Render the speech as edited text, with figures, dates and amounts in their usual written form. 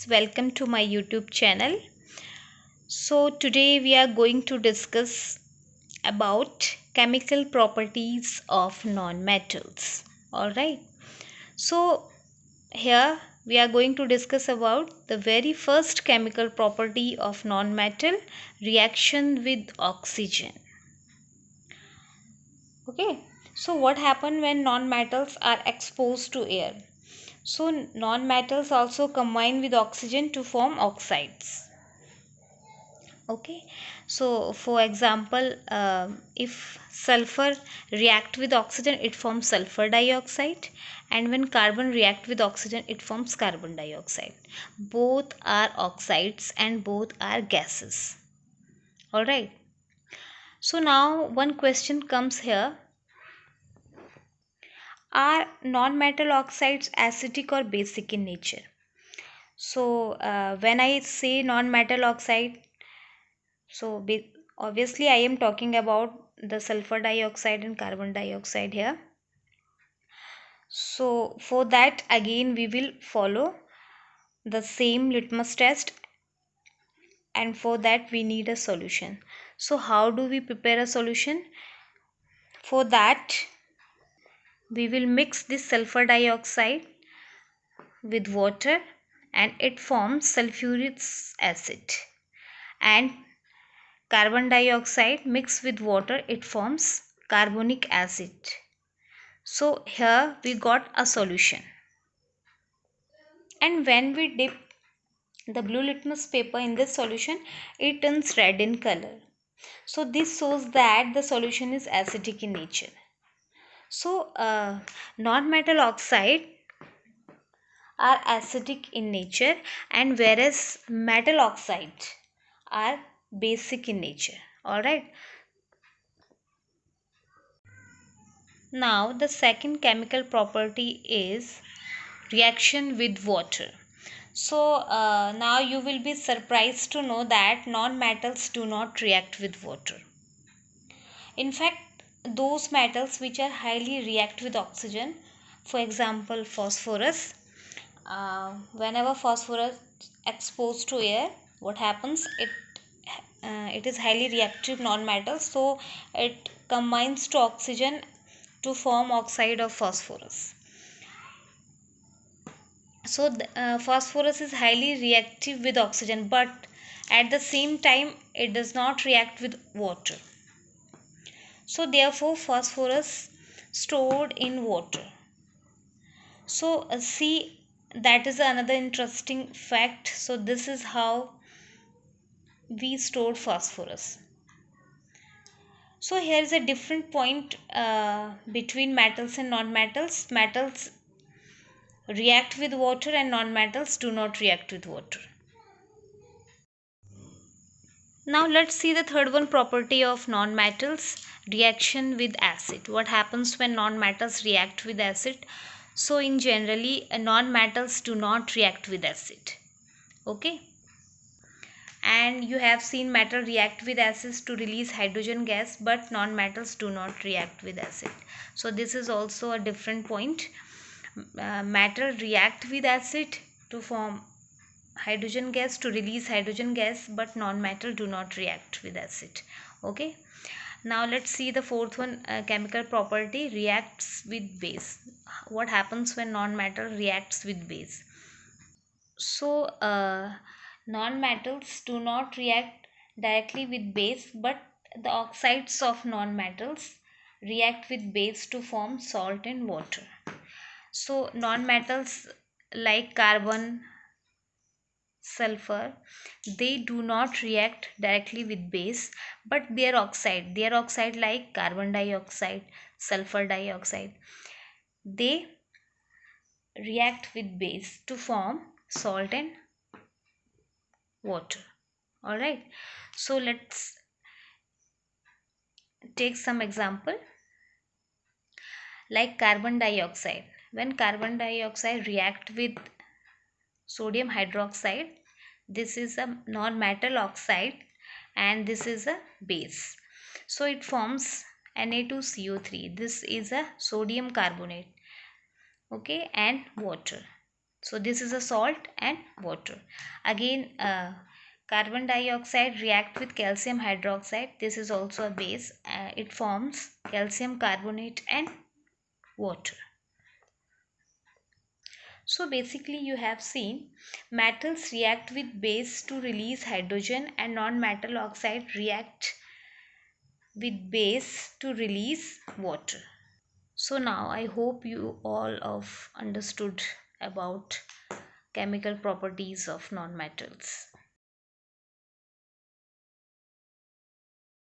welcome to my YouTube channel. So today we are going to discuss about chemical properties of non-metals. All right. So here we are going to discuss about the very first chemical property of non-metal, reaction with oxygen. Okay. So what happens when non-metals are exposed to air? So non-metals also combine with oxygen to form oxides. Okay, so for example, if sulfur react with oxygen, it forms sulfur dioxide, and when carbon react with oxygen, it forms carbon dioxide. Both are oxides and both are gases. All right. So now one question comes here: are non-metal oxides acidic or basic in nature? So when I say non-metal oxide, so obviously I am talking about the sulfur dioxide and carbon dioxide here. So for that again we will follow the same litmus test, and for that we need a solution. So how do we prepare a solution? For that we will mix this sulfur dioxide with water and it forms sulfuric acid, and carbon dioxide mixed with water, it forms carbonic acid. So here we got a solution. And when we dip the blue litmus paper in this solution, it turns red in color. So this shows that the solution is acidic in nature. So non-metal oxide are acidic in nature, and whereas metal oxide are basic in nature. Alright. Now the second chemical property is reaction with water. So now you will be surprised to know that non-metals do not react with water. In fact, those metals which are highly react with oxygen, for example phosphorus, whenever phosphorus exposed to air, what happens? It is highly reactive non-metal, so it combines to oxygen to form oxide of phosphorus. So phosphorus is highly reactive with oxygen, but at the same time it does not react with water. So therefore phosphorus stored in water. So see, that is another interesting fact. So this is how we stored phosphorus. So here is a different point between metals and non-metals. Metals react with water and non-metals do not react with water. Now let's see the third one, property of non-metals, reaction with acid. What happens when non-metals react with acid? So in generally non-metals do not react with acid. Okay. And you have seen metal react with acids to release hydrogen gas, but non-metals do not react with acid. So this is also a different point. Metal react with acid to form hydrogen gas, to release hydrogen gas, but non-metal do not react with acid. Okay. Now let's see the fourth one, chemical property, reacts with base. What happens when non-metal reacts with base? So non-metals do not react directly with base, but the oxides of non-metals react with base to form salt and water. So non-metals like carbon, sulfur, they do not react directly with base, but their oxide like carbon dioxide, sulfur dioxide, they react with base to form salt and water. All right, so let's take some example like carbon dioxide. When carbon dioxide react with sodium hydroxide, this is a non-metal oxide and this is a base, so it forms Na2CO3. This is a sodium carbonate, okay, and water. So this is a salt and water. Again, carbon dioxide react with calcium hydroxide. This is also a base. It forms calcium carbonate and water. So basically you have seen metals react with base to release hydrogen, and non-metal oxide react with base to release water. So now I hope you all have understood about chemical properties of non-metals.